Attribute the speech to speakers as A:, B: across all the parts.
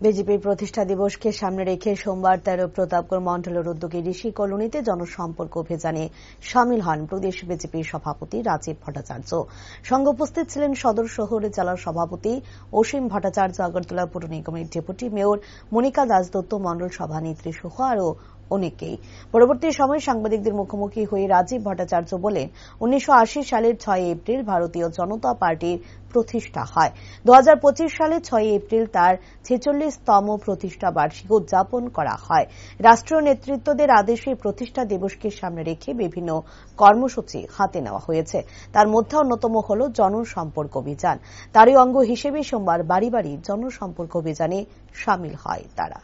A: বিজেপির প্রতিষ্ঠা দিবসকে সামনে রেখে সোমবার 13 প্রতাপগড় মন্ডলের উদ্যোগে ঋষি কলোনিতে জনসম্পর্ক অভিযানে সামিল হন প্রদেশ বিজেপির সভাপতি রাজীব ভট্টাচার্য। সঙ্গে উপস্থিত ছিলেন সদর শহর জেলার সভাপতি অসীম ভট্টাচার্য, আগরতলা পুর নিগমের ডেপুটি মেয়র মনিকা দাসদত্ত, মন্ডল সভানেত্রী সহ আরও অনেকেই। পরবর্তী সময় সাংবাদিকদের মুখোমুখি হয়ে রাজীব ভট্টাচার্য বলেন, 1980 সালের 6 এপ্রিল ভারতীয় জনতা পার্টির প্রতিষ্ঠা হয়। 2025 সালে 6 এপ্রিল তার 46তম প্রতিষ্ঠা বার্ষিকী উদযাপন করা হয়। রাষ্ট্রীয় নেতৃত্বদের আদেশে প্রতিষ্ঠা দিবসকে সামনে রেখে বিভিন্ন কর্মসূচি হাতে নেওয়া হয়েছে। তার মধ্যে অন্যতম হল জনসম্পর্ক অভিযান। তারই অঙ্গ হিসেবে সোমবার বাড়ি বাড়ি জনসম্পর্ক অভিযানে সামিল হয় তারা।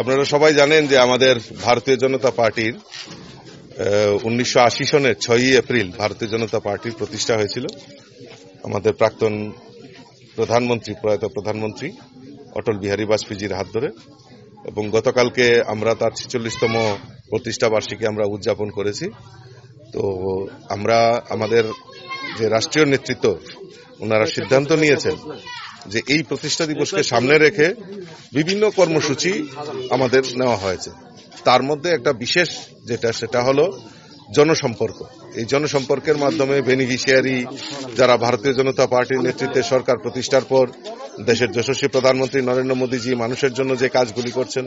B: আপনারা সবাই জানেন যে আমাদের ভারতীয় জনতা পার্টির 1980 সনের 6 এপ্রিল ভারতীয় জনতা পার্টির প্রতিষ্ঠা হয়েছিল আমাদের প্রাক্তন প্রধানমন্ত্রী, প্রয়াত প্রধানমন্ত্রী অটল বিহারী বাজপেয়ীজির হাত ধরে, এবং গতকালকে আমরা তার 46তম প্রতিষ্ঠা বার্ষিকী আমরা উদযাপন করেছি। তো আমরা আমাদের যে রাষ্ট্রীয় নেতৃত্ব ওনারা সিদ্ধান্ত নিয়েছেন যে এই প্রতিষ্ঠা দিবসকে সামনে রেখে বিভিন্ন কর্মসূচি আমাদের নেওয়া হয়েছে। তার মধ্যে একটা বিশেষ সেটা হলো জনসম্পর্ক। এই জনসম্পর্কের মাধ্যমে বেনিফিশিয়ারি যারা ভারতীয় জনতা পার্টির নেতৃত্বে সরকার প্রতিষ্ঠার পর দেশের যশস্বী প্রধানমন্ত্রী নরেন্দ্র মোদীজি মানুষের জন্য যে কাজগুলি করছেন,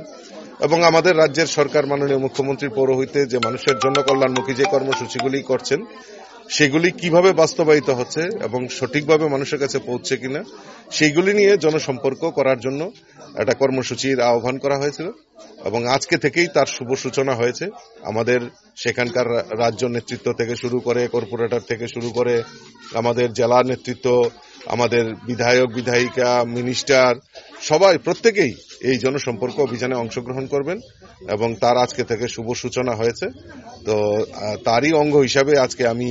B: এবং আমাদের রাজ্যের সরকার মাননীয় মুখ্যমন্ত্রীর পৌরোহিত্যে যে মানুষের জন্য কল্যাণমুখী যে কর্মসূচিগুলি করছেন সেগুলি কিভাবে বাস্তবায়িত হচ্ছে এবং সঠিকভাবে মানুষের কাছে পৌঁছছে কিনা সেইগুলি নিয়ে জনসম্পর্ক করার জন্য একটা কর্মসূচির আহ্বান করা হয়েছিল, এবং আজকে থেকেই তার শুভ সূচনা হয়েছে। আমাদের সেখানকার রাজ্য নেতৃত্ব থেকে শুরু করে, কর্পোরেটর থেকে শুরু করে আমাদের জেলা নেতৃত্ব, আমাদের বিধায়ক বিধায়িকা, মিনিস্টার, সবাই প্রত্যেকেই এই জনসম্পর্ক অভিযানে অংশগ্রহণ করবেন, এবং তার আজকে থেকে শুভ সূচনা হয়েছে। তো তারই অঙ্গ হিসাবে আজকে আমি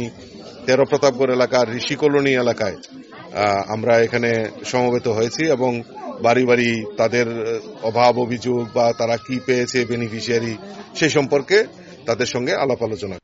B: 13 প্রতাপগড় এলাকার ঋষি কলোনি এলাকায় আমরা এখানে সমবেত হয়েছি, এবং বাড়ি বাড়ি তাদের অভাব অভিযোগ বা তারা কি পেয়েছে বেনিফিশিয়ারি সেই সম্পর্কে তাদের সঙ্গে আলাপ আলোচনা।